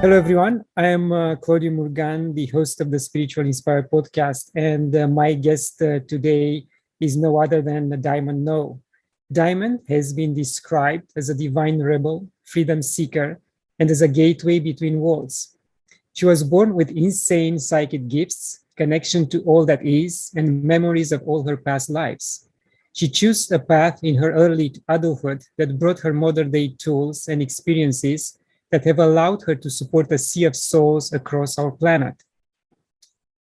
Hello, everyone. I am Claudiu Murgan, the host of the Spiritual Inspired podcast. And my guest today is no other than Diamond No. Diamond has been described as a divine rebel, freedom seeker, and as a gateway between worlds. She was born with insane psychic gifts, connection to all that is, and memories of all her past lives. She chose a path in her early adulthood that brought her modern day tools and experiences that have allowed her to support a sea of souls across our planet.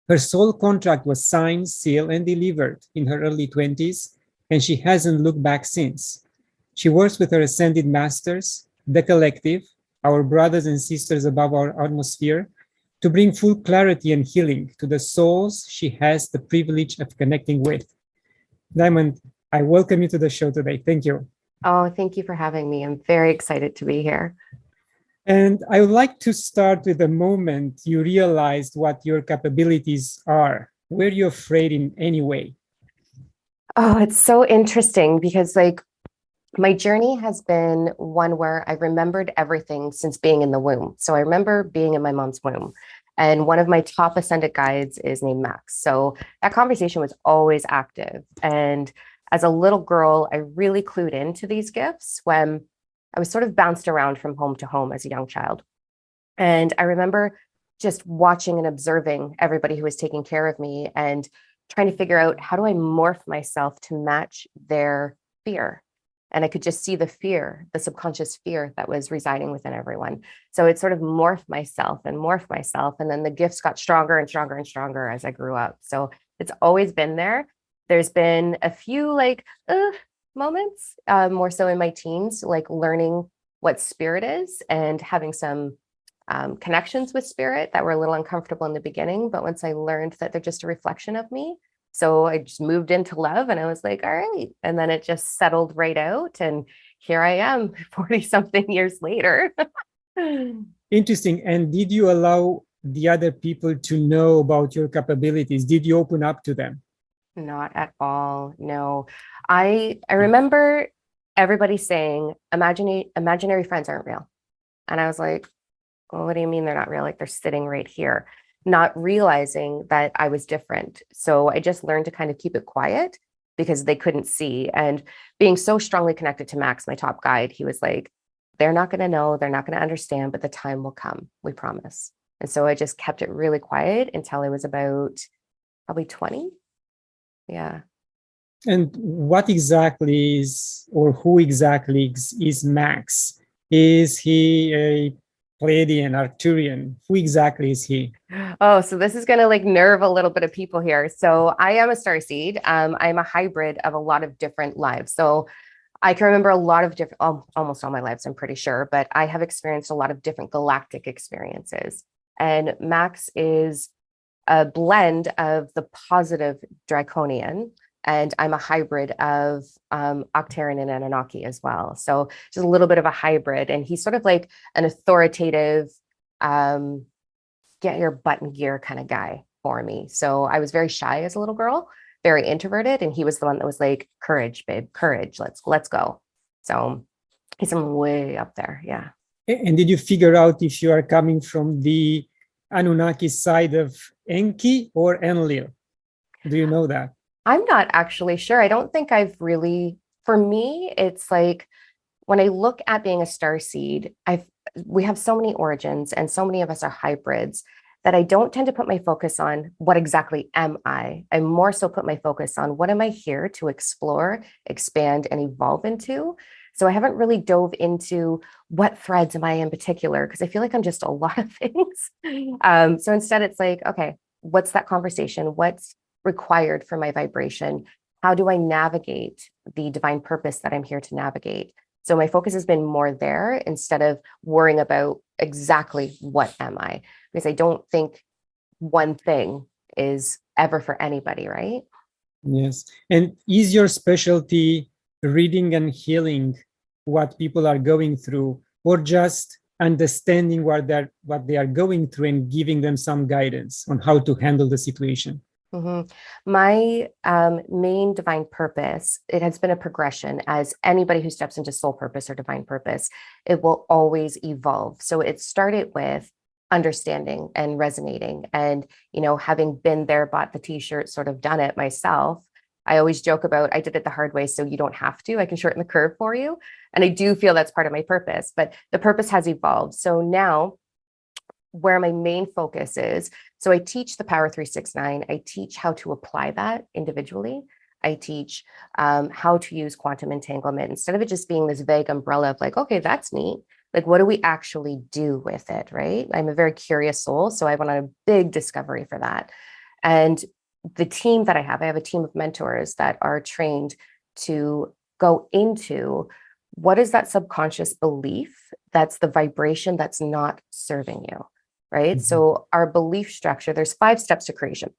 Her soul contract was signed, sealed, and delivered in her early 20s, and she hasn't looked back since. She works with her Ascended Masters, the collective, our brothers and sisters above our atmosphere, to bring full clarity and healing to the souls she has the privilege of connecting with. Diamond, I welcome you to the show today. Thank you. Oh, thank you for having me. I'm very excited to be here. And I would like to start with the moment you realized what your capabilities are. Were you afraid in any way? Oh, it's so interesting because my journey has been one where I remembered everything since being in the womb. So I remember being in my mom's womb. And one of my top ascended guides is named Max. So that conversation was always active. And as a little girl, I really clued into these gifts when I was sort of bounced around from home to home as a young child. And I remember just watching and observing everybody who was taking care of me and trying to figure out, how do I morph myself to match their fear? And I could just see the fear, the subconscious fear that was residing within everyone. So it sort of morphed myself. And then the gifts got stronger and stronger and stronger as I grew up. So it's always been there. There's been a few moments, more so in my teens, like learning what spirit is and having some connections with spirit that were a little uncomfortable in the beginning. But once I learned that they're just a reflection of me, so I just moved into love and I was like, all right. And then it just settled right out. And here I am 40 something years later. Interesting. And did you allow the other people to know about your capabilities? Did you open up to them? Not at all. No. I remember everybody saying imaginary friends aren't real. And I was like, well, what do you mean they're not real? Like, they're sitting right here, not realizing that I was different. So I just learned to kind of keep it quiet because they couldn't see. And being so strongly connected to Max, my top guide, he was like, they're not going to know, they're not going to understand, but the time will come, we promise. And so I just kept it really quiet until I was about probably 20. Yeah. And what exactly is, or who exactly is Max? Is he a Pleiadian, Arcturian? Who exactly is he? Oh, so this is going to nerve a little bit of people here. So I am a starseed. I'm a hybrid of a lot of different lives. So I can remember a lot of different, almost all my lives, I'm pretty sure, but I have experienced a lot of different galactic experiences. And Max is a blend of the positive draconian, and I'm a hybrid of Octarian and Anunnaki as well. So just a little bit of a hybrid. And he's sort of like an authoritative, get your butt in gear kind of guy for me. So I was very shy as a little girl, very introverted. And he was the one that was like, courage, babe, courage. Let's go. So he's way up there. Yeah. And did you figure out if you are coming from the Anunnaki side of Enki or Enlil? Do you know that? I'm not actually sure. I don't think I've really, for me, it's like when I look at being a starseed, we have so many origins and so many of us are hybrids that I don't tend to put my focus on what exactly am I. I more so put my focus on what am I here to explore, expand, and evolve into. So I haven't really dove into what threads am I in particular, because I feel like I'm just a lot of things. So instead it's like, okay, what's that conversation? What's required for my vibration? How do I navigate the divine purpose that I'm here to navigate? So my focus has been more there instead of worrying about exactly what am I, because I don't think one thing is ever for anybody, right? Yes. And is your specialty reading and healing what people are going through, or just understanding what they are going through and giving them some guidance on how to handle the situation? Mm-hmm. My main divine purpose, it has been a progression. As anybody who steps into soul purpose or divine purpose, it will always evolve. So it started with understanding and resonating. And, having been there, bought the t-shirt, sort of done it myself, I always joke about, I did it the hard way, so you don't have to. I can shorten the curve for you. And I do feel that's part of my purpose, but the purpose has evolved. So now where my main focus is, so I teach the Power 369. I teach how to apply that individually. I teach how to use quantum entanglement instead of it just being this vague umbrella of like, okay, that's neat. Like, what do we actually do with it, right? I'm a very curious soul, so I went on a big discovery for that. And the team that I have a team of mentors that are trained to go into what is that subconscious belief that's the vibration that's not serving you, right? Mhm. So our belief structure, there's 5 steps to creation.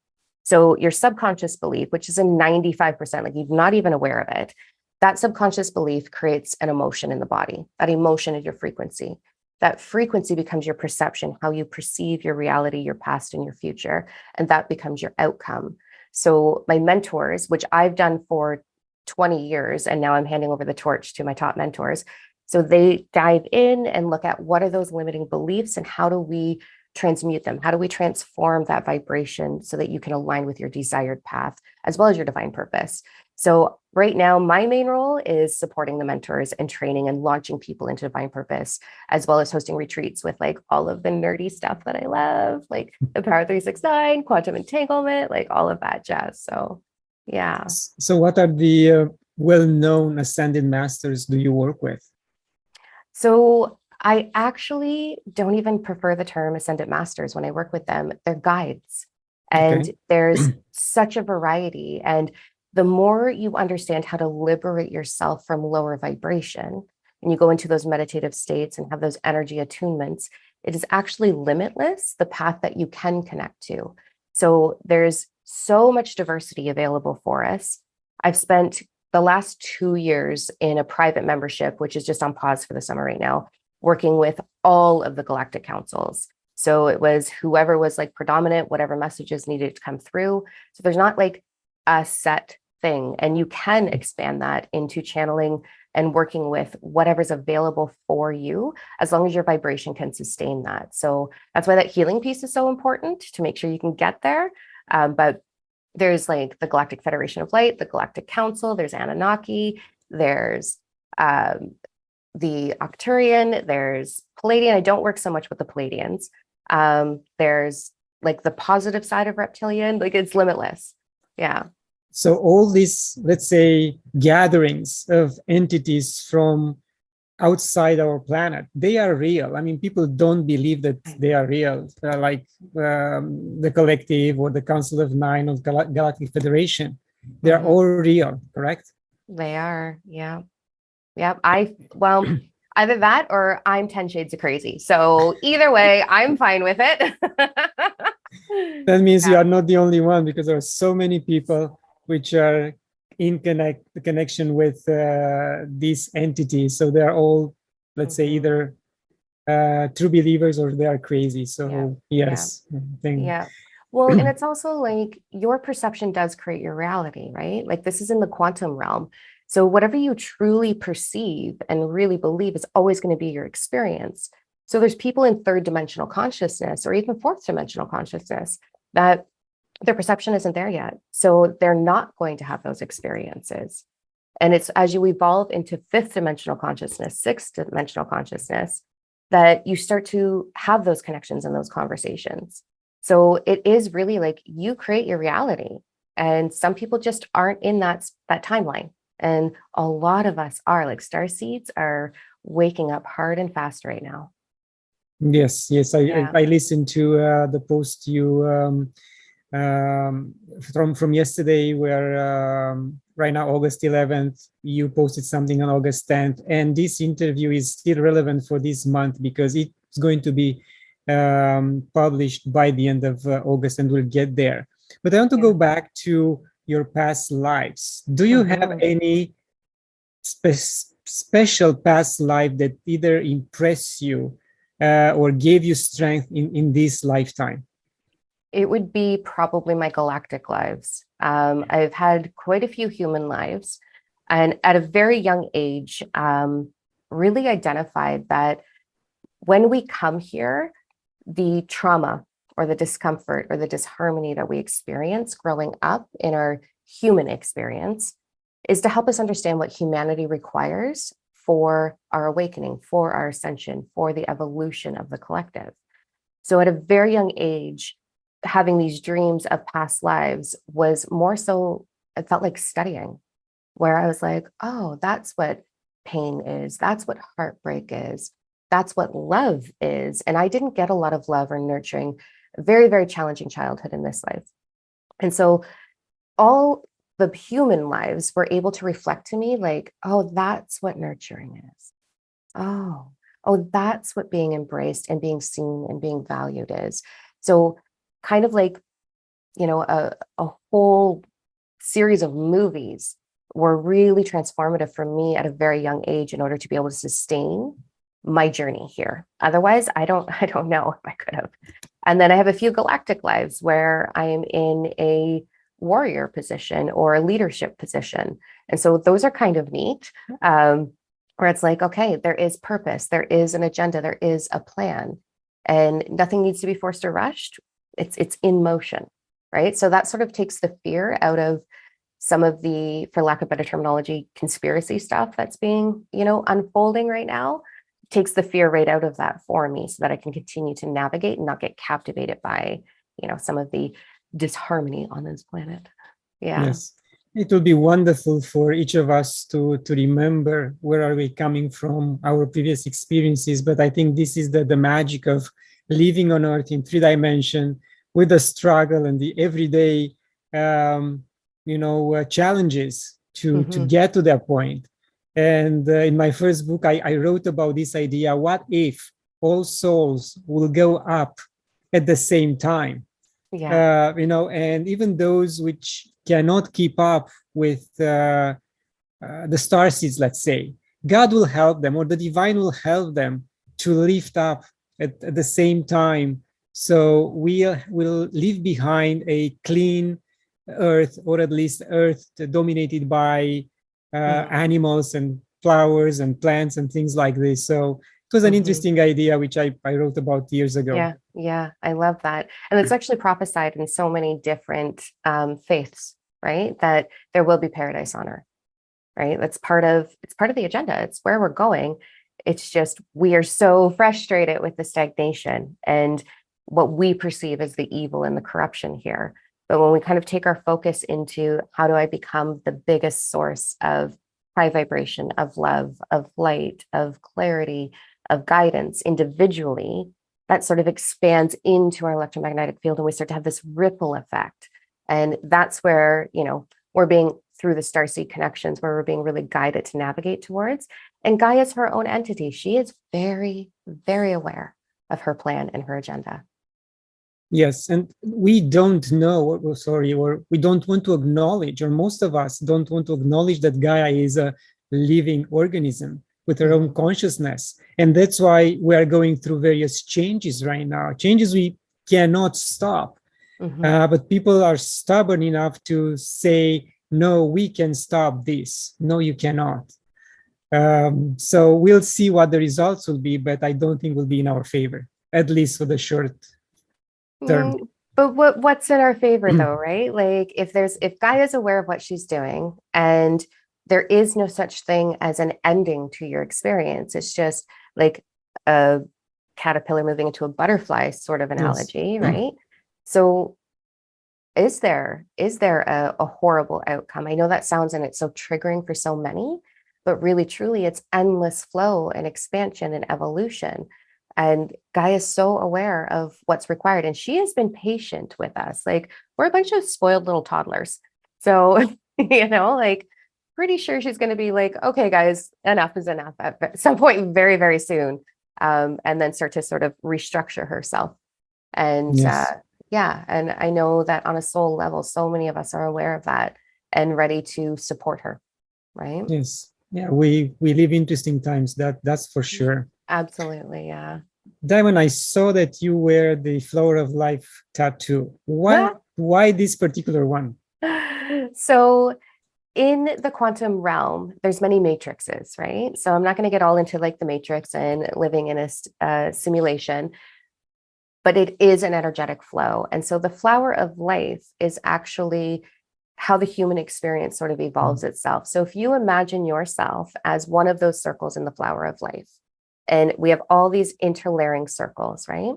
So your subconscious belief, which is a 95%, like you're not even aware of it, that subconscious belief creates an emotion in the body. That emotion is your frequency. That frequency becomes your perception, how you perceive your reality, your past, and your future. And that becomes your outcome. So my mentors, which I've done for 20 years, and now I'm handing over the torch to my top mentors. So they dive in and look at what are those limiting beliefs and how do we transmute them? How do we transform that vibration so that you can align with your desired path as well as your divine purpose? So right now, my main role is supporting the mentors and training and launching people into divine purpose, as well as hosting retreats with like all of the nerdy stuff that I love, like the Power 369, quantum entanglement, like all of that jazz. So yeah. So what are the well-known Ascended Masters do you work with? So I actually don't even prefer the term Ascended Masters when I work with them. They're guides. And Okay. there's such a variety. And the more you understand how to liberate yourself from lower vibration, and you go into those meditative states and have those energy attunements, it is actually limitless, the path that you can connect to. So there's so much diversity available for us. I've spent the last 2 years in a private membership, which is just on pause for the summer right now, working with all of the galactic councils. So it was whoever was like predominant, whatever messages needed to come through. So there's not like a set thing, and you can expand that into channeling and working with whatever's available for you, as long as your vibration can sustain that. So that's why that healing piece is so important, to make sure you can get there. But there's like the Galactic Federation of Light, the Galactic Council, there's Anunnaki, there's the Octurian, there's Palladian. I don't work so much with the Palladians. There's like the positive side of reptilian, like it's limitless. Yeah. So all these, let's say, gatherings of entities from outside our planet, they are real. I mean, people don't believe that they are real, like the collective or the Council of Nine or Galactic Federation. They're all real, correct? They are. Yeah. Yep. Well, either that or I'm 10 shades of crazy. So either way, I'm fine with it. That means you are not the only one, because there are so many people which are in connection with these entities. So they're all, let's say, either true believers or they are crazy. So yes. Yeah. Well, and it's also like your perception does create your reality, right? Like this is in the quantum realm. So whatever you truly perceive and really believe is always going to be your experience. So there's people in 3rd dimensional consciousness or even 4th dimensional consciousness that their perception isn't there yet. So they're not going to have those experiences. And it's as you evolve into 5th dimensional consciousness, 6th dimensional consciousness, that you start to have those connections and those conversations. So it is really like you create your reality. And some people just aren't in that timeline. And a lot of us are, like starseeds are waking up hard and fast right now. Yes. I listened to the post you from yesterday, where right now, August 11th, you posted something on August 10th, and this interview is still relevant for this month because it's going to be published by the end of August, and we'll get there. But I want to go back to your past lives. Do you have any special past life that either impressed you or gave you strength in this lifetime? It would be probably my galactic lives. I've had quite a few human lives, and at a very young age, really identified that when we come here, the trauma or the discomfort or the disharmony that we experience growing up in our human experience is to help us understand what humanity requires for our awakening, for our ascension, for the evolution of the collective. So at a very young age, having these dreams of past lives was more so, it felt like studying, where I was like, oh, that's what pain is. That's what heartbreak is. That's what love is. And I didn't get a lot of love or nurturing, very, very challenging childhood in this life. And so all the human lives were able to reflect to me like, oh, that's what nurturing is. Oh, that's what being embraced and being seen and being valued is. So kind of like, a whole series of movies were really transformative for me at a very young age in order to be able to sustain my journey here. Otherwise, I don't know if I could have. And then I have a few galactic lives where I am in a warrior position or a leadership position. And so those are kind of neat, where it's like, okay, there is purpose, there is an agenda, there is a plan, and nothing needs to be forced or rushed. It's in motion, right? So that sort of takes the fear out of some of the, for lack of better terminology, conspiracy stuff that's being, unfolding right now. Takes the fear right out of that for me so that I can continue to navigate and not get captivated by, some of the disharmony on this planet. Yeah. Yes. It will be wonderful for each of us to remember where are we coming from, our previous experiences. But I think this is the magic of living on Earth in 3 dimension with the struggle and the everyday, challenges to get to that point. And in my first book, I wrote about this idea: what if all souls will go up at the same time? Yeah. And even those which cannot keep up with the starseeds, let's say, God will help them, or the divine will help them to lift up at the same time. So we will leave behind a clean earth, or at least earth dominated by animals and flowers and plants and things like this. So it was an interesting idea, which I wrote about years ago. Yeah, I love that. And it's actually prophesied in so many different faiths, right? That there will be paradise on earth, right? It's part of the agenda. It's where we're going. It's just we are so frustrated with the stagnation and what we perceive as the evil and the corruption here. But when we kind of take our focus into how do I become the biggest source of high vibration, of love, of light, of clarity, of guidance individually, that sort of expands into our electromagnetic field, and we start to have this ripple effect. And that's where, we're being, through the starseed connections, where we're being really guided to navigate towards. And Gaia's her own entity. She is very, very aware of her plan and her agenda. Yes, and we don't know, or we don't want to acknowledge, or most of us don't want to acknowledge that Gaia is a living organism with her own consciousness. And that's why we are going through various changes right now, changes we cannot stop. But people are stubborn enough to say, no, we can stop this. No, you cannot. So we'll see what the results will be, but I don't think will be in our favor, at least for the short term. But what's in our favor though, right? Like if Gaia's aware of what she's doing, and there is no such thing as an ending to your experience. It's just like a caterpillar moving into a butterfly sort of analogy, right? So is there a horrible outcome? I know that sounds, and it's so triggering for so many, but really, truly, it's endless flow and expansion and evolution. And Gaia is so aware of what's required. And she has been patient with us. Like, we're a bunch of spoiled little toddlers. So, pretty sure she's going to be like, okay, guys, enough is enough at some point very, very soon. And then start to sort of restructure herself. And and I know that on a soul level, so many of us are aware of that and ready to support her. Right. Yes. Yeah, we live interesting times. That's for sure. Absolutely. Yeah. Diamond, I saw that you wear the Flower of Life tattoo. Why this particular one? So in the quantum realm, there's many matrices, right? So I'm not going to get all into like the matrix and living in a simulation. but it is an energetic flow. And so the flower of life is actually how the human experience sort of evolves itself. So if you imagine yourself as one of those circles in the flower of life, and we have all these interlayering circles, right?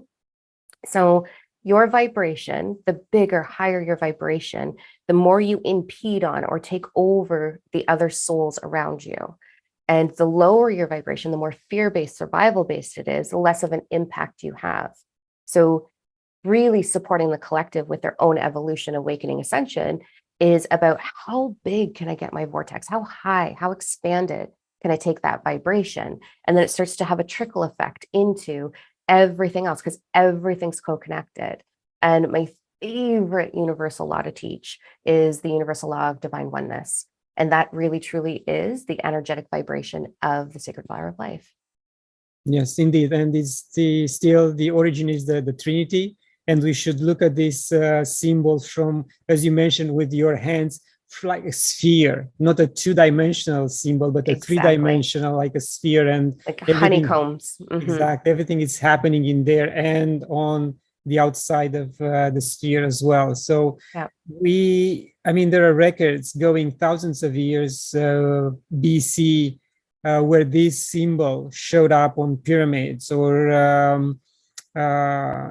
So your vibration, the bigger, higher your vibration, the more you impede on or take over the other souls around you. And the lower your vibration, the more fear-based, survival-based it is, the less of an impact you have. So really supporting the collective with their own evolution, awakening, ascension is about how big can I get my vortex? How high, how expanded can I take that vibration? And then it starts to have a trickle effect into everything else because everything's co-connected. And my favorite universal law to teach is the universal law of divine oneness. And that really, truly is the energetic vibration of the sacred flower of life. Yes, indeed. And it's still the origin is the Trinity. And we should look at this symbol from, as you mentioned, with your hands, like a sphere, not a two-dimensional symbol, but a three-dimensional, like a sphere, and like honeycombs. Exactly. Everything is happening in there and on the outside of the sphere as well. So there are records going thousands of years BC where this symbol showed up on pyramids or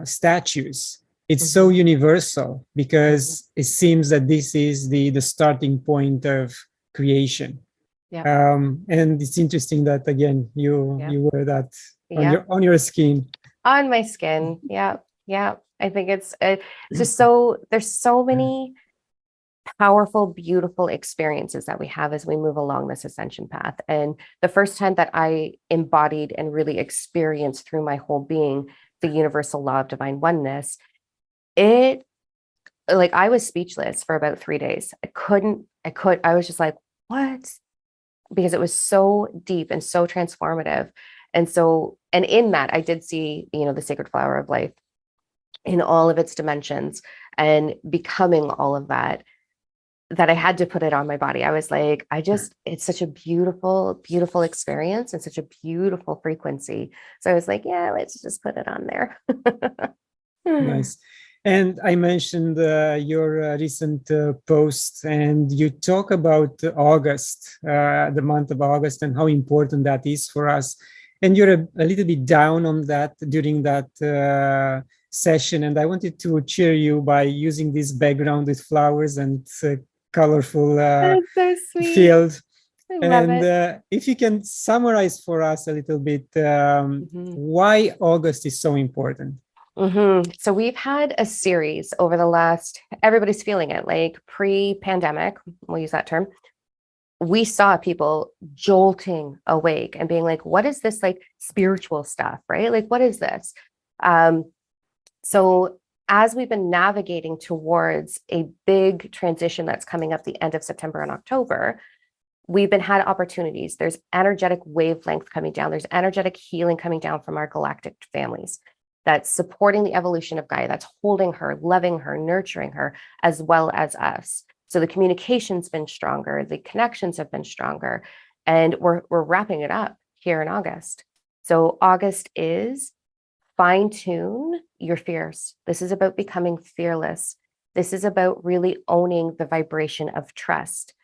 statues. It's so universal because it seems that this is the starting point of creation. And it's interesting that again you wear that on your skin. On my skin. Yeah. I think it's just so there's so many powerful, beautiful experiences that we have as we move along this ascension path. And the first time that I embodied and really experienced through my whole being the universal law of divine oneness, I was speechless for about 3 days. I was just like, what? Because it was so deep and so transformative. And in that, I did see, the sacred flower of life in all of its dimensions and becoming all of that I had to put it on my body. I was like, it's such a beautiful, beautiful experience and such a beautiful frequency. So I was like, yeah, let's just put it on there. Nice. And I mentioned your recent post, and you talk about August, the month of August, and how important that is for us. And you're a little bit down on that during that session. And I wanted to cheer you by using this background with flowers and colorful so field. And if you can summarize for us a little bit why August is so important. So we've had a series over the last, everybody's feeling it, like pre-pandemic, we'll use that term. We saw people jolting awake and being like, what is this like spiritual stuff, right? Like, what is this? So as we've been navigating towards a big transition that's coming up the end of September and October, we've had opportunities. There's energetic wavelength coming down. There's energetic healing coming down from our galactic families that's supporting the evolution of Gaia, that's holding her, loving her, nurturing her, as well as us. So the communication's been stronger, the connections have been stronger, and we're wrapping it up here in August. So August is fine-tune your fears. This is about becoming fearless. This is about really owning the vibration of trust.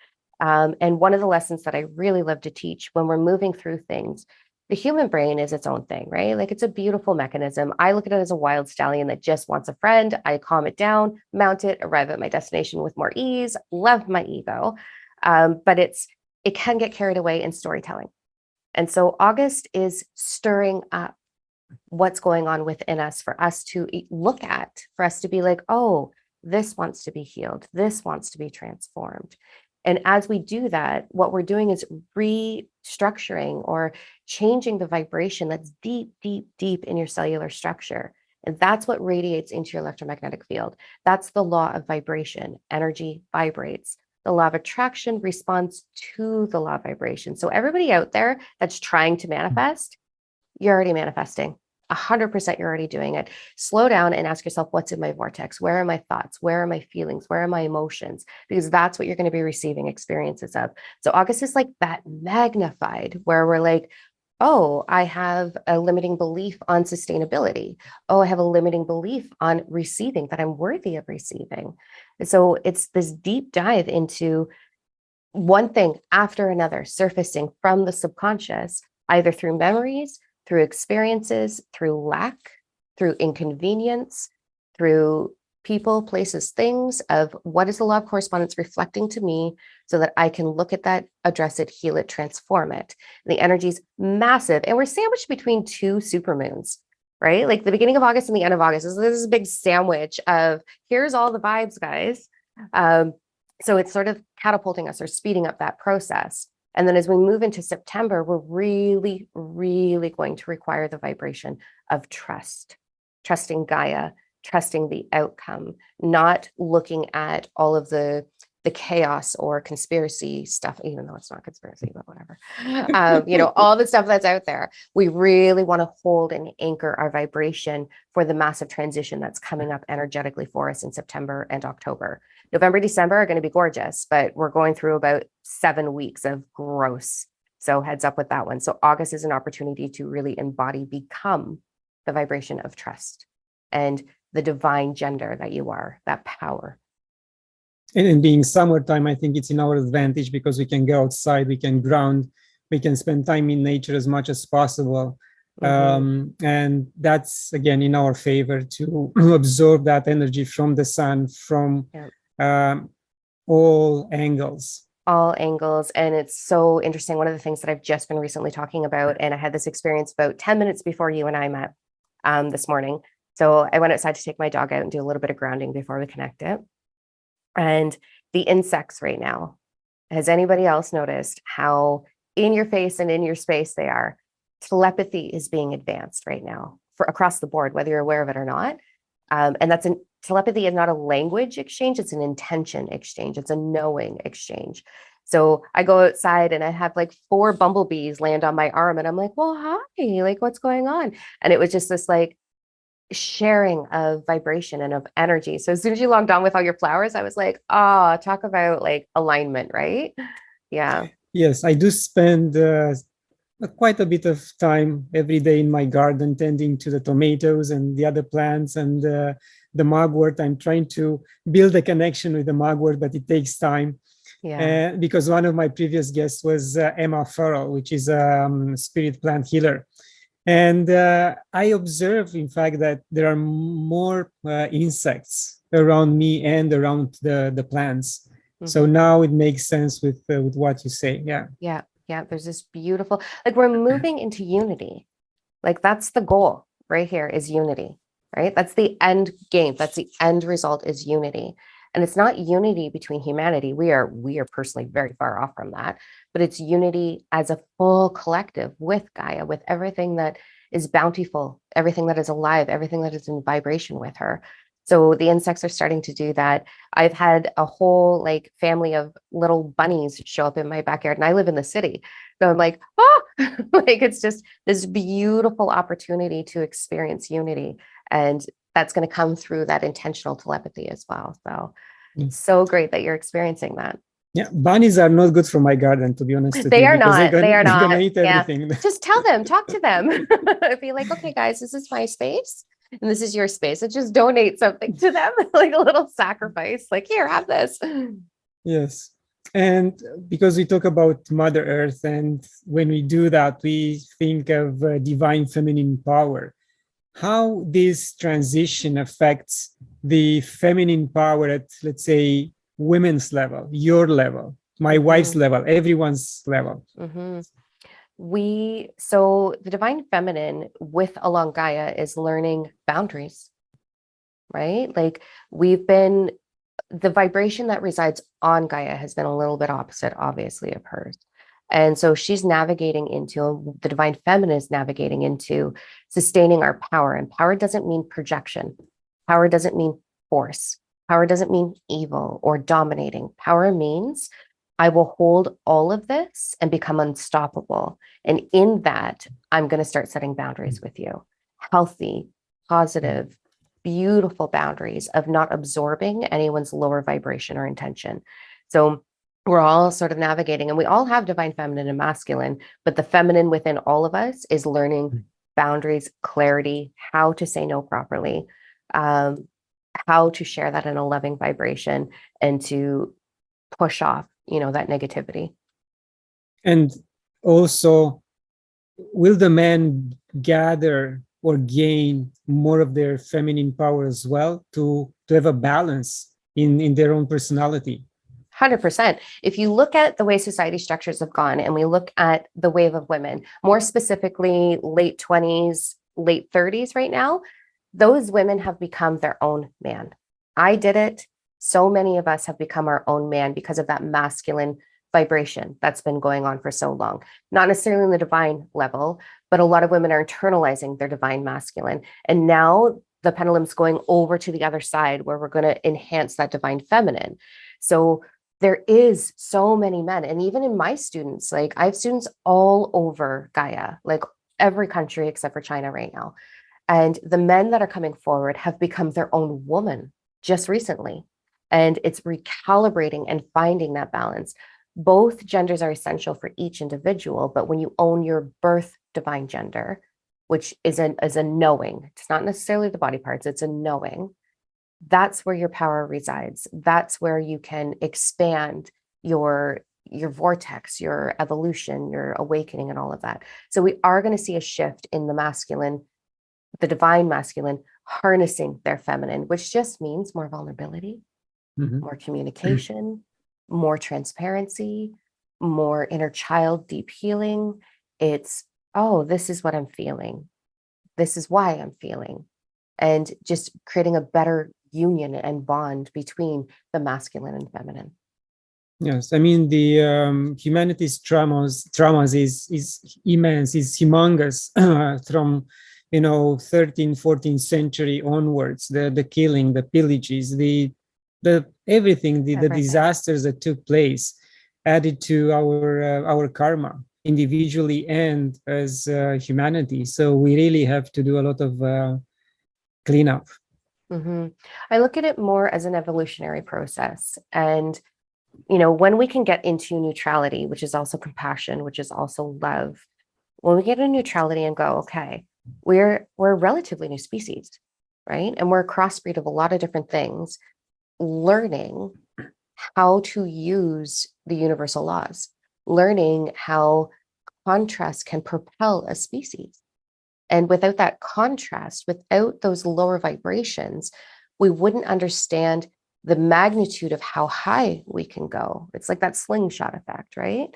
And one of the lessons that I really love to teach when we're moving through things, the human brain is its own thing, right? Like it's a beautiful mechanism. I look at it as a wild stallion that just wants a friend. I calm it down, mount it, arrive at my destination with more ease, love my ego. But it can get carried away in storytelling. And so August is stirring up what's going on within us for us to look at, for us to be like, oh, this wants to be healed. This wants to be transformed. And as we do that, what we're doing is restructuring or changing the vibration that's deep, deep, deep in your cellular structure. And that's what radiates into your electromagnetic field. That's the law of vibration. Energy vibrates. The law of attraction responds to the law of vibration. So everybody out there that's trying to manifest, you're already manifesting. 100% you're already doing it. Slow down and ask yourself, what's in my vortex? Where are my thoughts? Where are my feelings? Where are my emotions? Because that's what you're going to be receiving experiences of. So August is like that magnified, where we're like, oh, I have a limiting belief on sustainability. Oh, I have a limiting belief on receiving, that I'm worthy of receiving. So it's this deep dive into one thing after another surfacing from the subconscious, either through memories, through experiences, through lack, through inconvenience, through people, places, things, of what is the law of correspondence reflecting to me, so that I can look at that, address it, heal it, transform it. The energy's massive. And we're sandwiched between two supermoons, right? Like the beginning of August and the end of August. This is a big sandwich of here's all the vibes, guys. So it's sort of catapulting us or speeding up that process. And then as we move into September, we're really, really going to require the vibration of trust, trusting Gaia, trusting the outcome, not looking at all of the chaos or conspiracy stuff, even though it's not conspiracy, but whatever. All the stuff that's out there. We really want to hold and anchor our vibration for the massive transition that's coming up energetically for us in September and October. November, December are going to be gorgeous, but we're going through about 7 weeks of gross. So heads up with that one. So August is an opportunity to really embody, become the vibration of trust and the divine gender that you are, that power. And in being summertime, I think it's in our advantage because we can go outside, we can ground, we can spend time in nature as much as possible. And that's, again, in our favor to absorb that energy from the sun, from all angles. All angles. And it's so interesting. One of the things that I've just been recently talking about, and I had this experience about 10 minutes before you and I met this morning. So I went outside to take my dog out and do a little bit of grounding before we connect it. And the insects right now, has anybody else noticed how in your face and in your space they are? Telepathy is being advanced right now for across the board, whether you're aware of it or not. And telepathy is not a language exchange, it's an intention exchange. It's a knowing exchange. So I go outside and I have like 4 bumblebees land on my arm and I'm like, well, hi, like what's going on? And it was just this like sharing of vibration and of energy. So as soon as you logged on with all your flowers, I was like, talk about like alignment, right? Yeah. Yes, I do spend quite a bit of time every day in my garden tending to the tomatoes and the other plants and the mugwort. I'm trying to build a connection with the mugwort, but it takes time. Yeah. Because one of my previous guests was Emma Farrell, which is a spirit plant healer. And I observe, in fact, that there are more insects around me and around the plants. So now it makes sense with what you say. Yeah. Yeah. Yeah. There's this beautiful, like we're moving into unity. Like that's the goal right here is unity, right? That's the end game. That's the end result is unity. And it's not unity between humanity. We are personally very far off from that, but it's unity as a full collective with Gaia, with everything that is bountiful, everything that is alive, everything that is in vibration with her. So the insects are starting to do that. I've had a whole like family of little bunnies show up in my backyard, and I live in the city. So I'm like, like it's just this beautiful opportunity to experience unity. And that's going to come through that intentional telepathy as well. So it's so great that you're experiencing that. Yeah, bunnies are not good for my garden, to be honest with They you, are because not. They are they're gonna not. eat Yeah. everything. Just tell them, talk to them. Be like, okay, guys, this is my space and this is your space. And just donate something to them, like a little sacrifice. Like, here, have this. Yes. And because we talk about Mother Earth, and when we do that, we think of divine feminine power. How this transition affects the feminine power at, let's say, women's level, your level, my wife's level, everyone's level. So the divine feminine with along Gaia is learning boundaries, right? Like the vibration that resides on Gaia has been a little bit opposite, obviously, of hers. And so she's navigating into, the divine feminine is navigating into sustaining our power. And power doesn't mean projection. Power doesn't mean force. Power doesn't mean evil or dominating. Power means I will hold all of this and become unstoppable. And in that, I'm going to start setting boundaries with you. Healthy, positive, beautiful boundaries of not absorbing anyone's lower vibration or intention. So We're all sort of navigating, and we all have divine feminine and masculine, but the feminine within all of us is learning boundaries, clarity, how to say no properly, how to share that in a loving vibration, and to push off, that negativity. And also, will the men gather or gain more of their feminine power as well to have a balance in their own personality? 100%. If you look at the way society structures have gone, and we look at the wave of women, more specifically late 20s, late 30s right now, those women have become their own man. I did it. So many of us have become our own man because of that masculine vibration that's been going on for so long. Not necessarily in the divine level, but a lot of women are internalizing their divine masculine. And now the pendulum's going over to the other side, where we're going to enhance that divine feminine. So there is so many men. And even in my students, like I have students all over Gaia, like every country except for China right now. And the men that are coming forward have become their own woman just recently. And it's recalibrating and finding that balance. Both genders are essential for each individual, but when you own your birth divine gender, which is a knowing, it's not necessarily the body parts, it's a knowing, that's where your power resides. That's where you can expand your vortex, your evolution, your awakening, and all of that. So we are going to see a shift in the masculine, the divine masculine, harnessing their feminine, which just means more vulnerability, more communication, more transparency, more inner child deep healing. It's, oh, this is what I'm feeling. This is why I'm feeling. And just creating a better union and bond between the masculine and feminine. Yes, I mean the humanity's traumas is immense, is humongous from 13th, 14th century onwards. The killing, the pillages, the everything, the disasters that took place, added to our karma individually and as humanity. So we really have to do a lot of cleanup. I look at it more as an evolutionary process. And, when we can get into neutrality, which is also compassion, which is also love, when we get into neutrality and go, okay, we're a relatively new species, right? And we're a crossbreed of a lot of different things, learning how to use the universal laws, learning how contrast can propel a species. And without that contrast, without those lower vibrations, we wouldn't understand the magnitude of how high we can go. It's like that slingshot effect, right?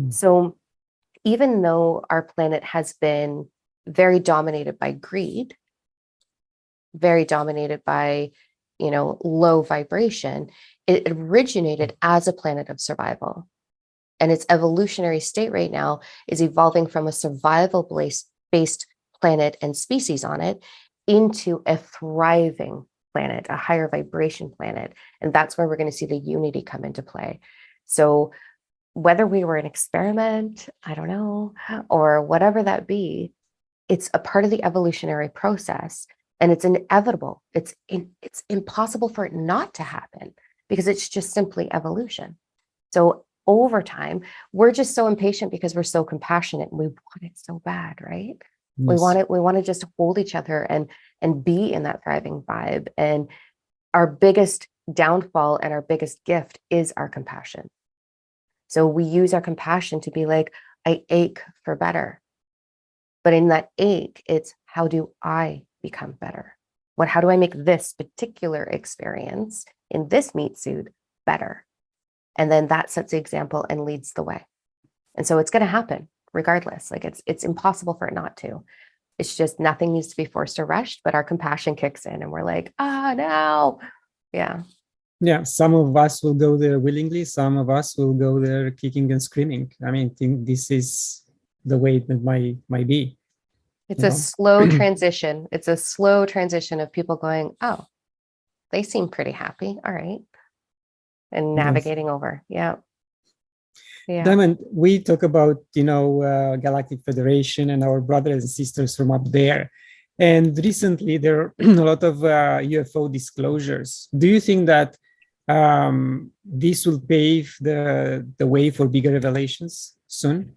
So even though our planet has been very dominated by greed, very dominated by, low vibration, it originated as a planet of survival. And its evolutionary state right now is evolving from a survival-based planet and species on it into a thriving planet, a higher vibration planet. And that's where we're going to see the unity come into play. So whether we were an experiment, I don't know, or whatever that be, it's a part of the evolutionary process, and it's inevitable. It's impossible for it not to happen, because it's just simply evolution. So over time, we're just so impatient because we're so compassionate and we want it so bad, right? Yes. We want to just hold each other and be in that thriving vibe. And our biggest downfall and our biggest gift is our compassion. So we use our compassion to be like, I ache for better. But in that ache, it's how do I become better? How do I make this particular experience in this meat suit better? And then that sets the example and leads the way. And so it's going to happen regardless. Like it's impossible for it not to. It's just nothing needs to be forced or rushed, but our compassion kicks in and we're like, no. Yeah. Yeah. Some of us will go there willingly. Some of us will go there kicking and screaming. I mean, I think this is the way that might be. It's a slow transition. It's a slow transition of people going, oh, they seem pretty happy. All right. And navigating over. Yeah. Yeah. Diamond, we talk about, Galactic Federation and our brothers and sisters from up there. And recently there are a lot of UFO disclosures. Do you think that this will pave the way for bigger revelations soon?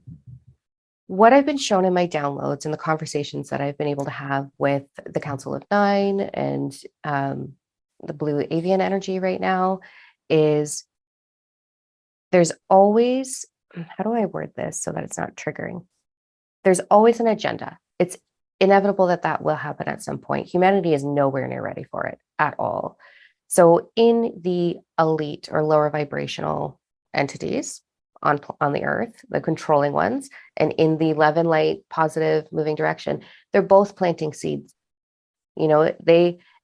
What I've been shown in my downloads and the conversations that I've been able to have with the Council of Nine and the Blue Avian energy right now is there's always, how do I word this so that it's not triggering? There's always an agenda. It's inevitable that that will happen at some point. Humanity is nowhere near ready for it at all. So in the elite or lower vibrational entities on the earth, the controlling ones, and in the love and light, positive, moving direction, they're both planting seeds. You know,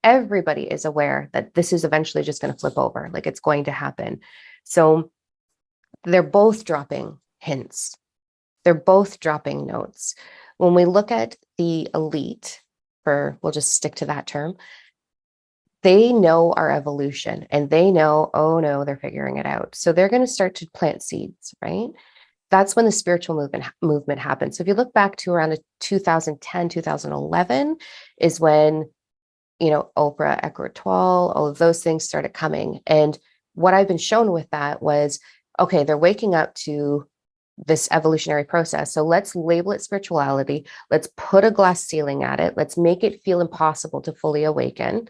everybody is aware that this is eventually just going to flip over, like it's going to happen. So they're both dropping hints. They're both dropping notes. When we look at the elite, we'll just stick to that term, they know our evolution and they know, oh no, they're figuring it out. So they're going to start to plant seeds, right? That's when the spiritual movement happened. So if you look back to around 2010, 2011 is when, you know, Oprah, Eckhart Tolle, all of those things started coming. And what I've been shown with that was, okay, they're waking up to this evolutionary process. So let's label it spirituality. Let's put a glass ceiling at it. Let's make it feel impossible to fully awaken.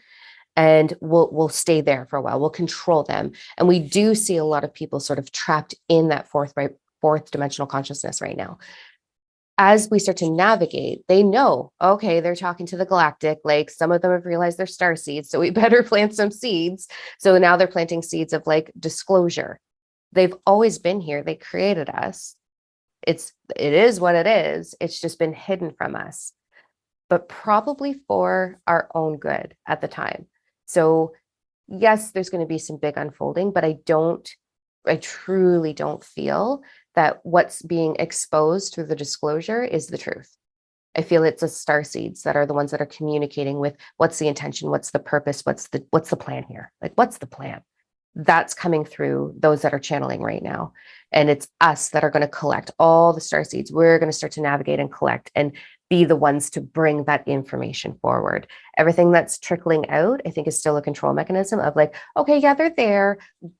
And we'll stay there for a while. We'll control them. And we do see a lot of people sort of trapped in that fourth dimensional consciousness right now. As we start to navigate, they know, okay, they're talking to the galactic, like some of them have realized they're starseeds, so we better plant some seeds. So now they're planting seeds of like disclosure. They've always been here. They created us. It is what it is. It's just been hidden from us, but probably for our own good at the time. So yes, there's going to be some big unfolding, but I truly don't feel that what's being exposed through the disclosure is the truth. I feel it's the starseeds that are the ones that are communicating with what's the intention, what's the purpose, what's the plan here? Like, what's the plan? That's coming through those that are channeling right now. And it's us that are going to collect all the starseeds. We're going to start to navigate and collect and be the ones to bring that information forward. Everything that's trickling out, I think, is still a control mechanism of like, okay, yeah, they're there,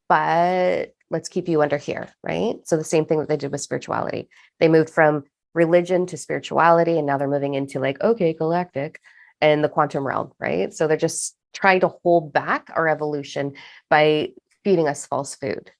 but let's keep you under here, right? So the same thing that they did with spirituality. They moved from religion to spirituality, and now they're moving into like, okay, galactic and the quantum realm, right? So they're just trying to hold back our evolution by feeding us false food.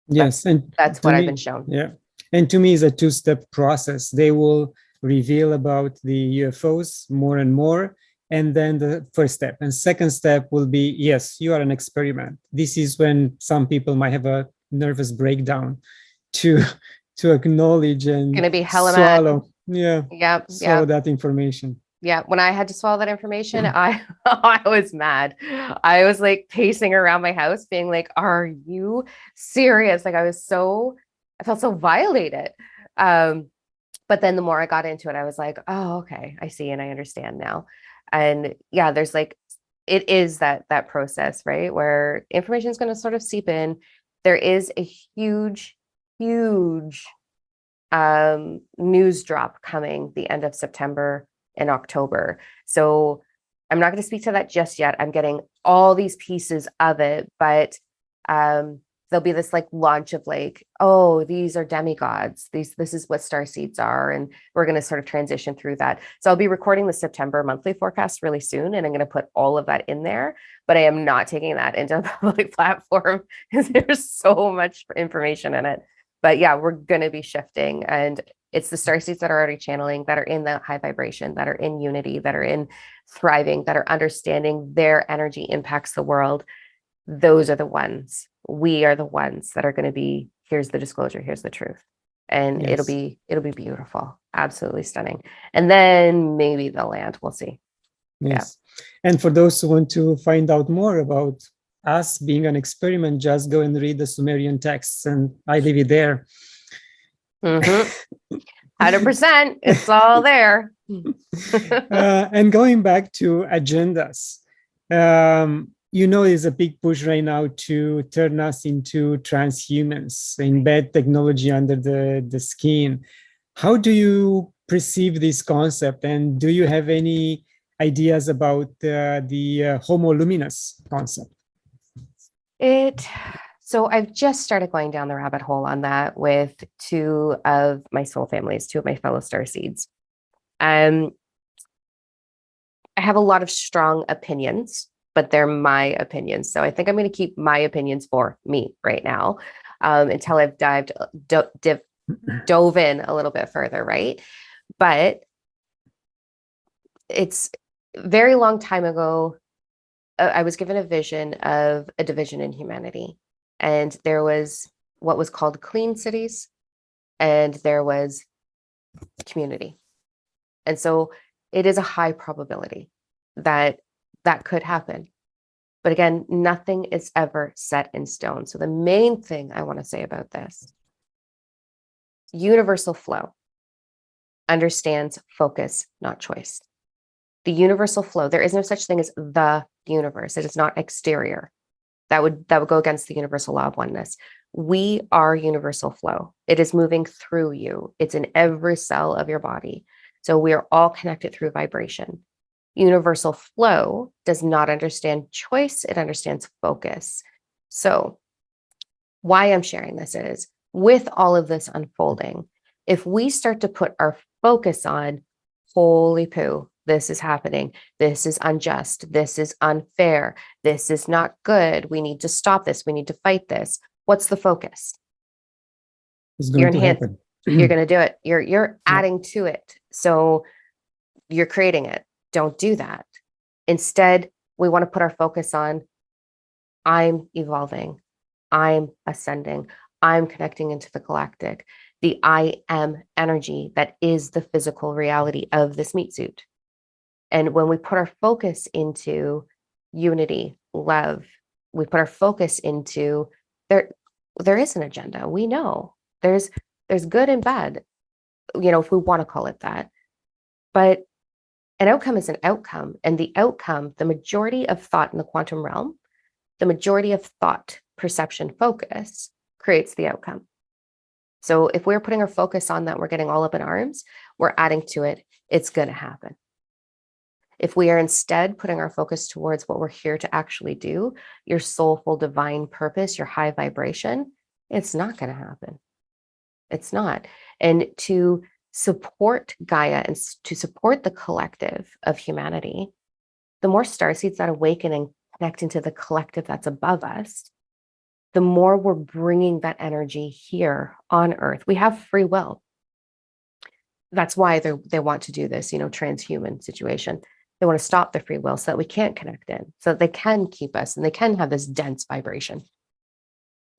Yes, and that's what I've been shown. Yeah, and to me, it's a two-step process. They will reveal about the UFOs more and more, and then the first step and second step will be, yes, you are an experiment. This is when some people might have a nervous breakdown to acknowledge and gonna be hella swallow. Mad. Yeah, swallow that information. Yeah, when I had to swallow that information, I was mad. I was like pacing around my house being like, are you serious? Like I felt so violated. But then the more I got into it, I was like, oh, okay, I see and I understand now. And yeah, there's like, it is that process, right? Where information is going to sort of seep in. There is a huge news drop coming the end of September and October. So I'm not going to speak to that just yet. I'm getting all these pieces of it, but there'll be this like launch of like, oh, these are demigods. This is what starseeds are. And we're going to sort of transition through that. So I'll be recording the September monthly forecast really soon. And I'm going to put all of that in there, but I am not taking that into a public platform because there's so much information in it. But yeah, we're going to be shifting, and it's the starseeds that are already channeling, that are in that high vibration, that are in unity, that are in thriving, that are understanding their energy impacts the world. Those are the ones. We are the ones that are going to be, here's the disclosure, here's the truth. And yes. it'll be beautiful, absolutely stunning. And then maybe they'll land, we'll see. Yes. Yeah. And for those who want to find out more about us being an experiment, just go and read the Sumerian texts, and I leave it there. 100%. It's all there. And going back to agendas, there's a big push right now to turn us into transhumans, embed technology under the skin. How do you perceive this concept? And do you have any ideas about the Homo luminous concept? So I've just started going down the rabbit hole on that with two of my soul families, two of my fellow starseeds. I have a lot of strong opinions, but they're my opinions. So I think I'm going to keep my opinions for me right now, until I've dove in a little bit further, right? But it's very long time ago, I was given a vision of a division in humanity. And there was what was called clean cities, and there was community. And so it is a high probability that that could happen. But again, nothing is ever set in stone. So the main thing I want to say about this, universal flow understands focus, not choice. The universal flow, there is no such thing as the universe. It is not exterior. That would go against the universal law of oneness. We are universal flow. It is moving through you. It's in every cell of your body. So we are all connected through vibration. Universal flow does not understand choice. It understands focus. So why I'm sharing this is, with all of this unfolding, if we start to put our focus on, holy poo, this is happening, this is unjust, this is unfair, this is not good, we need to stop this, we need to fight this, what's the focus? It's going to happen. You're going to do it. You're adding to it. So you're creating it. Don't do that. Instead, we want to put our focus on, I'm evolving, I'm ascending, I'm connecting into the galactic, the I am energy that is the physical reality of this meat suit. And when we put our focus into unity, love, we put our focus into, there is an agenda. We know there's good and bad, if we want to call it that. But an outcome is an outcome. And the outcome, the majority of thought in the quantum realm, the majority of thought, perception, focus creates the outcome. So if we're putting our focus on that, we're getting all up in arms, we're adding to it, it's going to happen. If we are instead putting our focus towards what we're here to actually do, your soulful divine purpose, your high vibration, it's not going to happen. It's not. And to support Gaia and to support the collective of humanity, the more starseeds that awaken and connect into the collective that's above us, the more we're bringing that energy here on Earth. We have free will. That's why they want to do this, transhuman situation. They want to stop the free will so that we can't connect in, so that they can keep us and they can have this dense vibration.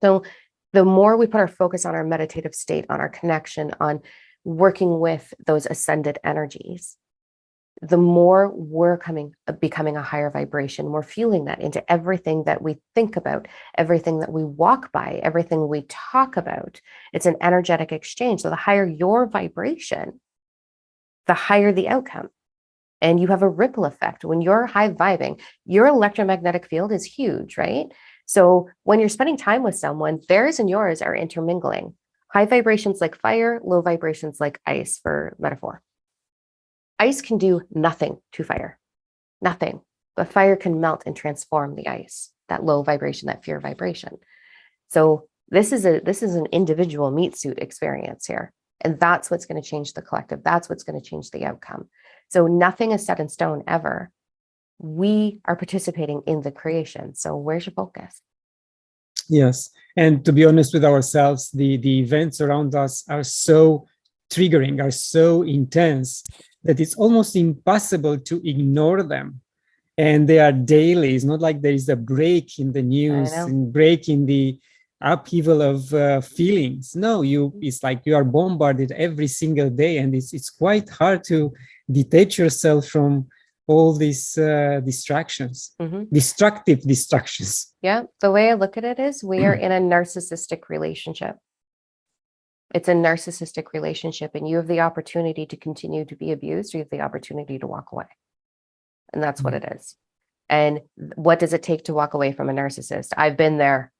So the more we put our focus on our meditative state, on our connection, on working with those ascended energies, the more we're becoming a higher vibration. We're fueling that into everything that we think about, everything that we walk by, everything we talk about. It's an energetic exchange. So the higher your vibration, the higher the outcome. And you have a ripple effect. When you're high vibing, your electromagnetic field is huge, right? So when you're spending time with someone, theirs and yours are intermingling. High vibrations like fire, low vibrations like ice, for metaphor. Ice can do nothing to fire, nothing, but fire can melt and transform the ice, that low vibration, that fear vibration. So this is an individual meat suit experience here. And that's what's going to change the collective. That's what's going to change the outcome. So nothing is set in stone ever. We are participating in the creation. So where's your focus? Yes. And to be honest with ourselves, the events around us are so triggering, are so intense, that it's almost impossible to ignore them. And they are daily. It's not like there is a break in the news and break in the upheaval of feelings. No, it's like you are bombarded every single day, and it's quite hard to detach yourself from all these distractions, destructive distractions. Yeah, the way I look at it is, we are in a narcissistic relationship. It's a narcissistic relationship, and you have the opportunity to continue to be abused, or you have the opportunity to walk away. And that's what it is. And what does it take to walk away from a narcissist? I've been there.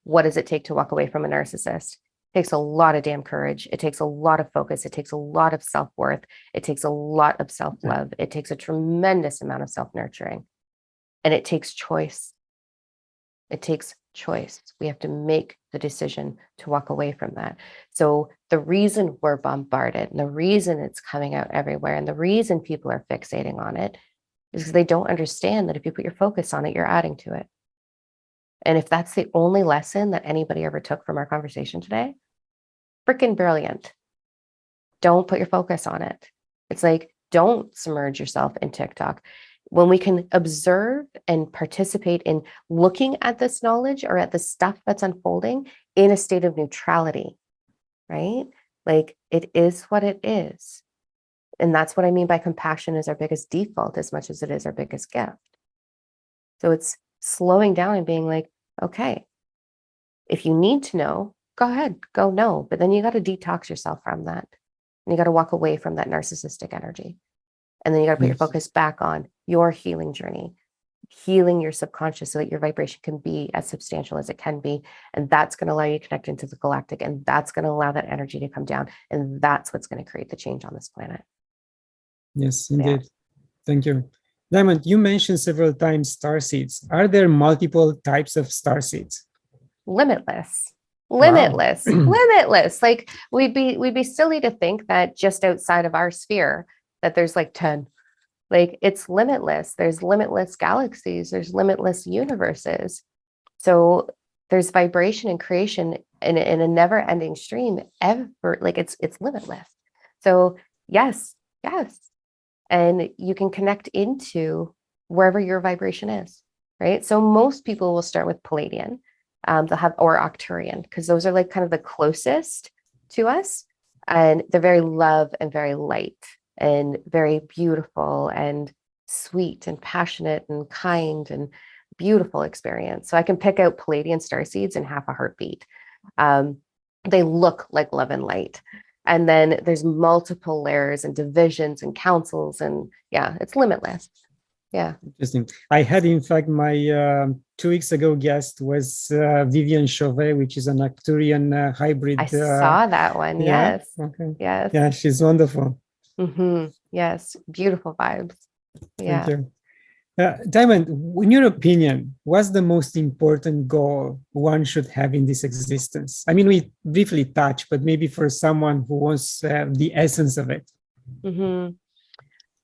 What does it take to walk away from a narcissist? It takes a lot of damn courage. It takes a lot of focus. It takes a lot of self-worth. It takes a lot of self-love. It takes a tremendous amount of self-nurturing. And it takes choice. It takes choice. We have to make the decision to walk away from that. So the reason we're bombarded and the reason it's coming out everywhere and the reason people are fixating on it is because they don't understand that if you put your focus on it, you're adding to it. And if that's the only lesson that anybody ever took from our conversation today, freaking brilliant. Don't put your focus on it. It's like, don't submerge yourself in TikTok. When we can observe and participate in looking at this knowledge or at the stuff that's unfolding in a state of neutrality, right? Like, it is what it is. And that's what I mean by compassion is our biggest default as much as it is our biggest gift. So it's slowing down and being like, okay, if you need to know, go ahead, go know. But then you got to detox yourself from that. And you got to walk away from that narcissistic energy. And then you got to put your focus back on your healing journey, healing your subconscious so that your vibration can be as substantial as it can be. And that's going to allow you to connect into the galactic. And that's going to allow that energy to come down. And that's what's going to create the change on this planet. Yes, indeed. Yeah. Thank you. Diamond, you mentioned several times starseeds. Are there multiple types of starseeds? Limitless. Wow. Limitless. Like we'd be silly to think that just outside of our sphere that there's like 10. Like it's limitless. There's limitless galaxies. There's limitless universes. So there's vibration and creation in a never-ending stream ever. Like it's limitless. So yes. And you can connect into wherever your vibration is, right? So most people will start with Palladian. They'll have, or Arcturian, because those are like kind of the closest to us. And they're very love and very light and very beautiful and sweet and passionate and kind and beautiful experience. So I can pick out Palladian starseeds in half a heartbeat. They look like love and light. And then there's multiple layers and divisions and councils. And yeah, it's limitless. Yeah. Interesting. I had, in fact, my 2 weeks ago guest was Vivian Chauvet, which is an Arcturian hybrid. I saw that one. Yeah? Yes. Okay. Yes. Yeah, she's wonderful. Mm-hmm. Yes. Beautiful vibes. Yeah. Thank you. Diamond, in your opinion, what's the most important goal one should have in this existence? I mean, we briefly touched, but maybe for someone who wants the essence of it. Mm-hmm.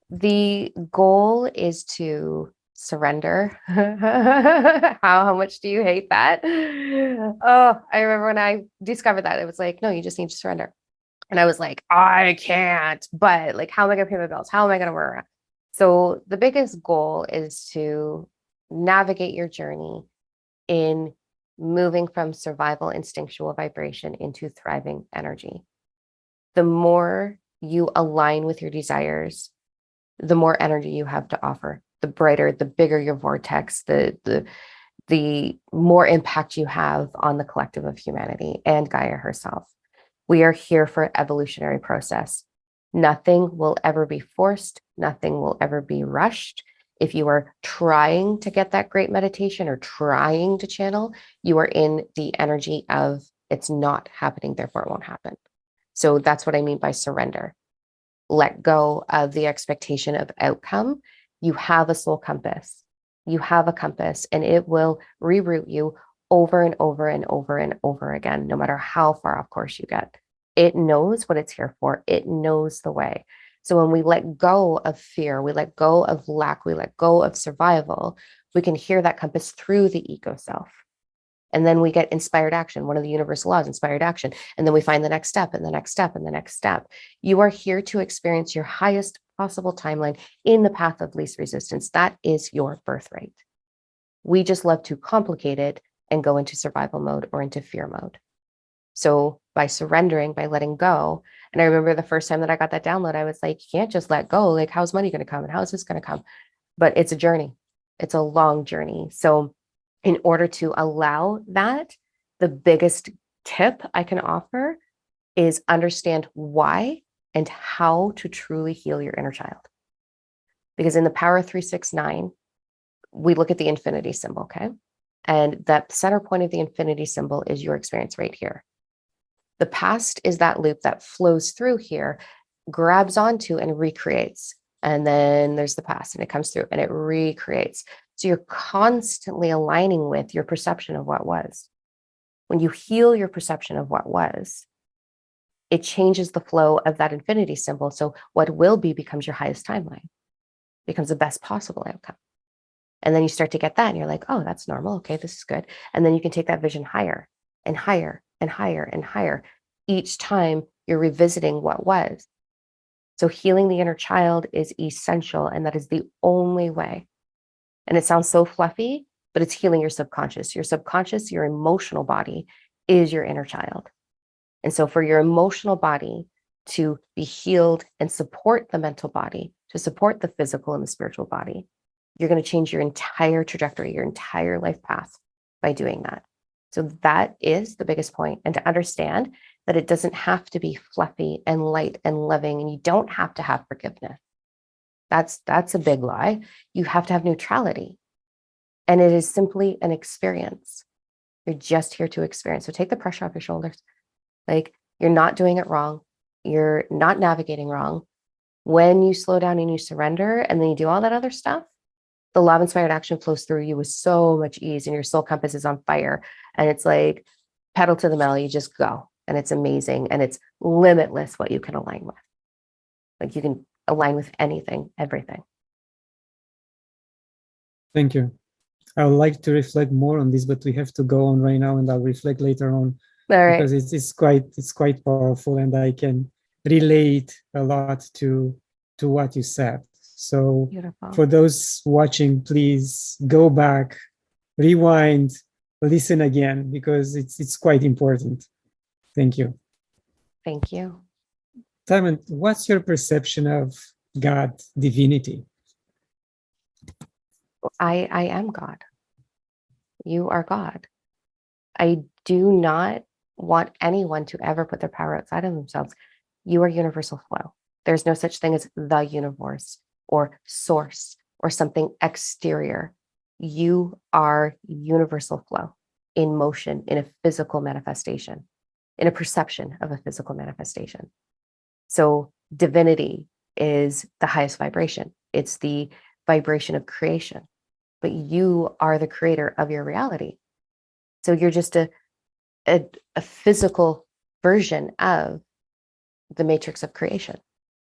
The goal is to surrender. How much do you hate that? Oh, I remember when I discovered that, it was like, no, you just need to surrender. And I was like, I can't, but like, how am I going to pay my bills? How am I going to work? So the biggest goal is to navigate your journey in moving from survival instinctual vibration into thriving energy. The more you align with your desires, the more energy you have to offer, the brighter, the bigger your vortex, the more impact you have on the collective of humanity and Gaia herself. We are here for an evolutionary process. Nothing will ever be forced. Nothing will ever be rushed. If you are trying to get that great meditation or trying to channel, you are in the energy of it's not happening, therefore it won't happen. So that's what I mean by surrender. Let go of the expectation of outcome. You have a soul compass. You have a compass, and it will reroute you over and over and over and over again, no matter how far off course you get. It knows what it's here for. It knows the way. So when we let go of fear, we let go of lack, we let go of survival, we can hear that compass through the ego self. And then we get inspired action, one of the universal laws, inspired action. And then we find the next step and the next step and the next step. You are here to experience your highest possible timeline in the path of least resistance. That is your birthright. We just love to complicate it and go into survival mode or into fear mode. So by surrendering, by letting go, and I remember the first time that I got that download, I was like, you can't just let go. Like, how's money going to come? And how is this going to come? But it's a journey. It's a long journey. So in order to allow that, the biggest tip I can offer is understand why and how to truly heal your inner child. Because in the Power 369, we look at the infinity symbol, okay? And that center point of the infinity symbol is your experience right here. The past is that loop that flows through here, grabs onto and recreates. And then there's the past and it comes through and it recreates. So you're constantly aligning with your perception of what was. When you heal your perception of what was, it changes the flow of that infinity symbol. So what will be becomes your highest timeline, becomes the best possible outcome. And then you start to get that and you're like, oh, that's normal. Okay, this is good. And then you can take that vision higher and higher and higher and higher each time you're revisiting what was. So healing the inner child is essential, and that is the only way. And it sounds so fluffy, but it's healing your subconscious. Your subconscious, your emotional body is your inner child. And so for your emotional body to be healed and support the mental body, to support the physical and the spiritual body, you're going to change your entire trajectory, your entire life path by doing that. So that is the biggest point. And to understand that it doesn't have to be fluffy and light and loving, and you don't have to have forgiveness. That's a big lie. You have to have neutrality. And it is simply an experience. You're just here to experience. So take the pressure off your shoulders. Like, you're not doing it wrong. You're not navigating wrong. When you slow down and you surrender, and then you do all that other stuff, the love inspired action flows through you with so much ease, and your soul compass is on fire. And it's like pedal to the metal, you just go. And it's amazing. And it's limitless what you can align with. Like, you can align with anything, everything. Thank you. I would like to reflect more on this, but we have to go on right now, and I'll reflect later on. All right. Because it's quite powerful, and I can relate a lot to what you said. So Beautiful. For those watching, please go back, rewind, listen again, because it's quite important. Thank you. Thank you. Diamond, what's your perception of God, divinity? I am God. You are God. I do not want anyone to ever put their power outside of themselves. You are universal flow. There's no such thing as the universe or source or something exterior. You are universal flow in motion, in a physical manifestation, in a perception of a physical manifestation. So divinity is the highest vibration. It's the vibration of creation, but you are the creator of your reality. So you're just a physical version of the matrix of creation.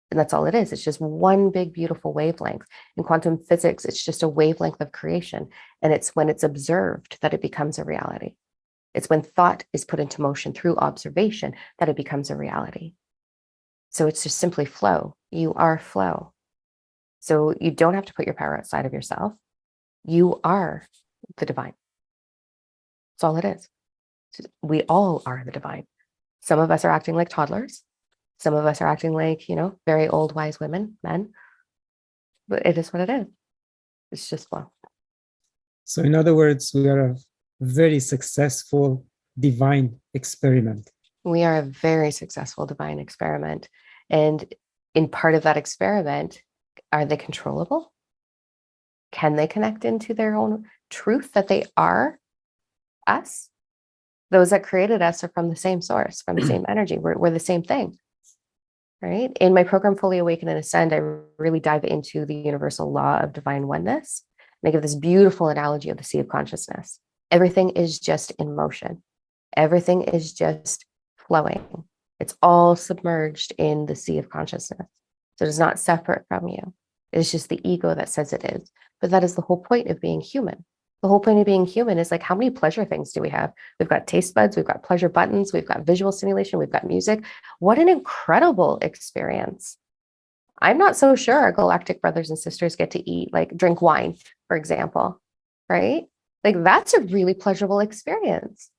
And that's all it is. It's just one big, beautiful wavelength. In quantum physics, it's just a wavelength of creation. And it's when it's observed that it becomes a reality. It's when thought is put into motion through observation that it becomes a reality. So it's just simply flow. You are flow. So you don't have to put your power outside of yourself. You are the divine. That's all it is. We all are the divine. Some of us are acting like toddlers. Some of us are acting like, very old, wise women, men. But it is what it is. It's just flow. So in other words, we are a very successful divine experiment. We are a very successful divine experiment. And in part of that experiment, are they controllable? Can they connect into their own truth that they are us? Those that created us are from the same source, from the same energy. We're the same thing, right? In my program, Fully Awaken and Ascend, I really dive into the universal law of divine oneness. And I give this beautiful analogy of the sea of consciousness. Everything is just in motion. Everything is just flowing. It's all submerged in the sea of consciousness. So it is not separate from you. It is just the ego that says it is. But that is the whole point of being human. The whole point of being human is like, how many pleasure things do we have? We've got taste buds, we've got pleasure buttons, we've got visual stimulation, we've got music. What an incredible experience. I'm not so sure our galactic brothers and sisters get to eat, drink wine, for example, right? That's a really pleasurable experience.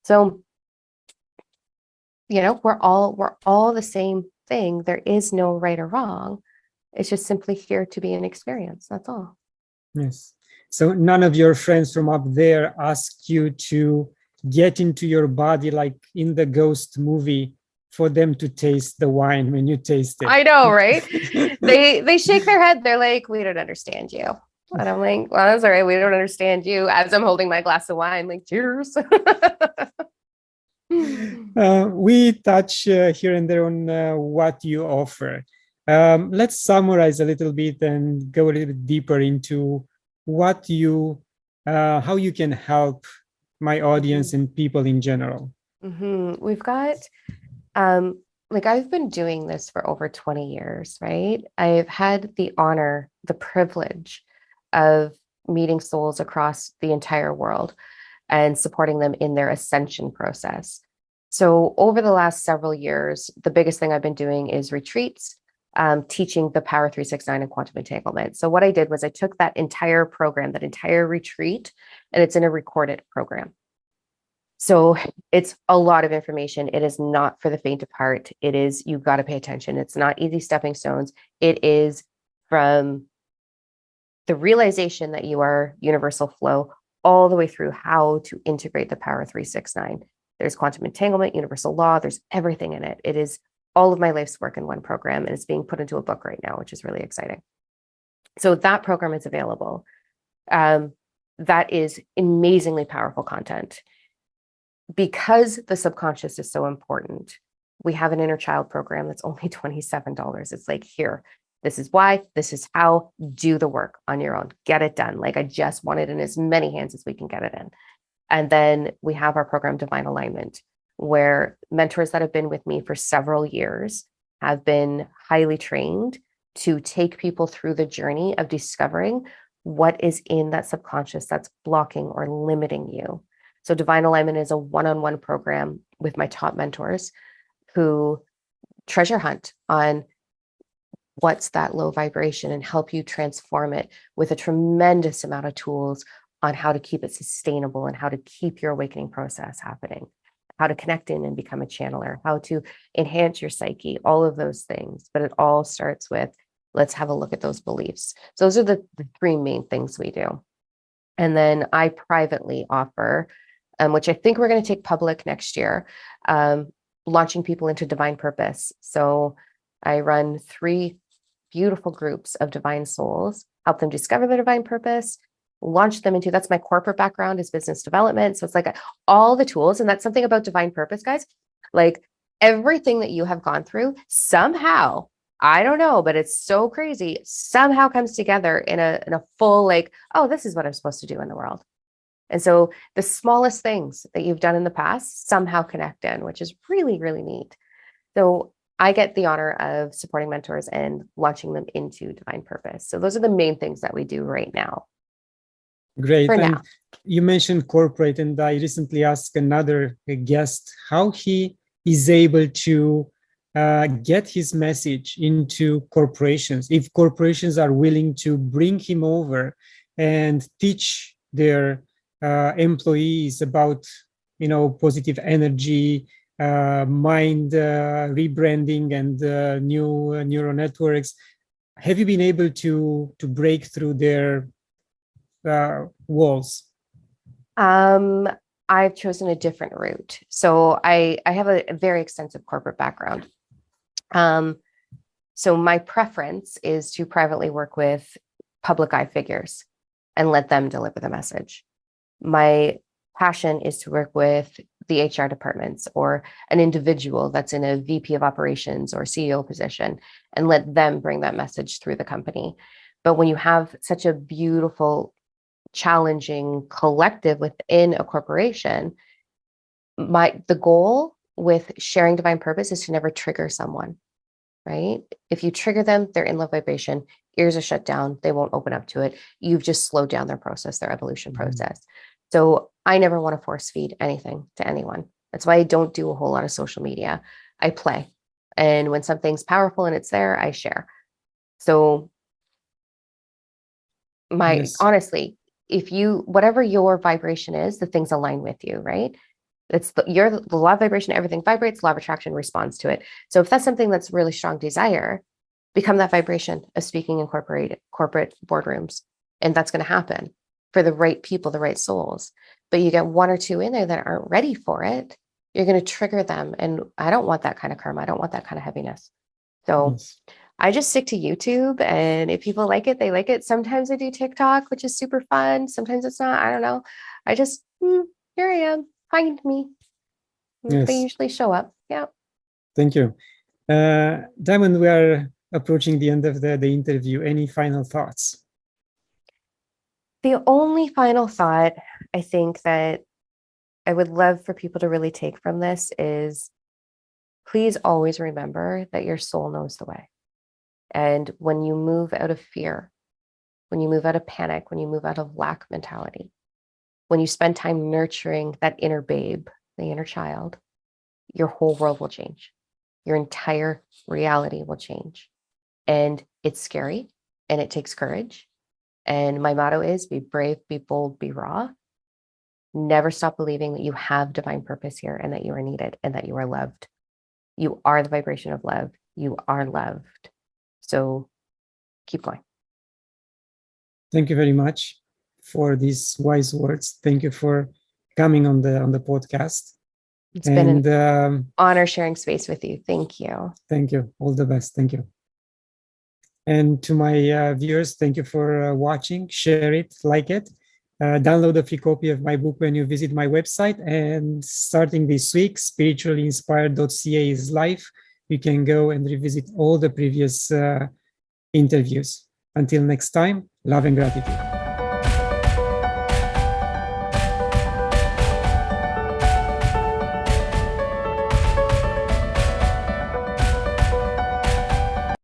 So, we're all the same thing. There is no right or wrong. It's just simply here to be an experience. That's all. Yes. So none of your friends from up there asked you to get into your body like in the ghost movie for them to taste the wine when you taste it. I know, right? They shake their head. They're like, we don't understand you. And I'm like, well, that's all right. We don't understand you. As I'm holding my glass of wine, like, cheers. We touch here and there on what you offer. Let's summarize a little bit and go a little bit deeper into how you can help my audience and people in general. We've got, like I've been doing this for over 20 years, right? I've had the honor, the privilege of meeting souls across the entire world and supporting them in their ascension process. So over the last several years, the biggest thing I've been doing is retreats, teaching the Power 369 and quantum entanglement. So what I did was I took that entire program, that entire retreat, and it's in a recorded program. So it's a lot of information. It is not for the faint of heart. It is, you've got to pay attention. It's not easy stepping stones. It is from the realization that you are universal flow all the way through how to integrate the Power 369. There's quantum entanglement, universal law, there's everything in it. It is all of my life's work in one program, and it's being put into a book right now, which is really exciting. So that program is available. That is amazingly powerful content. Because the subconscious is so important, we have an inner child program that's only $27. It's like, here, this is why, this is how, do the work on your own, get it done. Like, I just want it in as many hands as we can get it in. And then we have our program Divine Alignment, where mentors that have been with me for several years have been highly trained to take people through the journey of discovering what is in that subconscious that's blocking or limiting you. So Divine Alignment is a one-on-one program with my top mentors who treasure hunt on what's that low vibration and help you transform it with a tremendous amount of tools on how to keep it sustainable and how to keep your awakening process happening, how to connect in and become a channeler, how to enhance your psyche, all of those things. But it all starts with, let's have a look at those beliefs. So those are the three main things we do. And then I privately offer, which I think we're going to take public next year, launching people into divine purpose. So I run 3 beautiful groups of divine souls, help them discover their divine purpose, launch them into, that's my corporate background, is business development. So it's like all the tools. And that's something about divine purpose, guys. Like everything that you have gone through somehow, I don't know, but it's so crazy, somehow comes together in a full, like, oh, this is what I'm supposed to do in the world. And so the smallest things that you've done in the past somehow connect in, which is really, really neat. So I get the honor of supporting mentors and launching them into divine purpose. So those are the main things that we do right now. Great. For And now. you mentioned corporate, and I recently asked another guest how he is able to get his message into corporations, if corporations are willing to bring him over and teach their employees about, positive energy, mind rebranding, and new neural networks. Have you been able to break through their walls? I've chosen a different route. So I have a very extensive corporate background. So my preference is to privately work with public eye figures and let them deliver the message. My passion is to work with the HR departments or an individual that's in a VP of operations or CEO position and let them bring that message through the company. But when you have such a beautiful, challenging collective within a corporation, the goal with sharing divine purpose is to never trigger someone, right? If you trigger them, they're in low vibration, ears are shut down, they won't open up to it. You've just slowed down their process, their evolution process. So I never want to force feed anything to anyone. That's why I don't do a whole lot of social media. I play. And when something's powerful and it's there, I share. So honestly, if whatever your vibration is, the things align with you, right? It's the law of vibration, everything vibrates, law of attraction responds to it. So if that's something that's really strong desire, become that vibration of speaking in corporate boardrooms. And that's going to happen for the right people, the right souls. But you get 1 or 2 in there that aren't ready for it, you're going to trigger them. And I don't want that kind of karma. I don't want that kind of heaviness. So I just stick to YouTube, and if people like it, they like it. Sometimes I do TikTok, which is super fun. Sometimes it's not. I don't know. I just, here I am. Find me. Yes. They usually show up. Yeah. Thank you. Diamond, we are approaching the end of the interview. Any final thoughts? The only final thought I think that I would love for people to really take from this is please always remember that your soul knows the way. And when you move out of fear, when you move out of panic, when you move out of lack mentality, when you spend time nurturing that inner babe, the inner child, your whole world will change. Your entire reality will change. And it's scary and it takes courage. And my motto is be brave, be bold, be raw. Never stop believing that you have divine purpose here and that you are needed and that you are loved. You are the vibration of love. You are loved. So keep going. Thank you very much for these wise words. Thank you for coming on the podcast. It's been an honor sharing space with you. Thank you. Thank you. All the best. Thank you. And to my viewers, thank you for watching. Share it, like it. Download a free copy of my book when you visit my website. And starting this week, spirituallyinspired.ca is live. You can go and revisit all the previous interviews. Until next time, love and gratitude.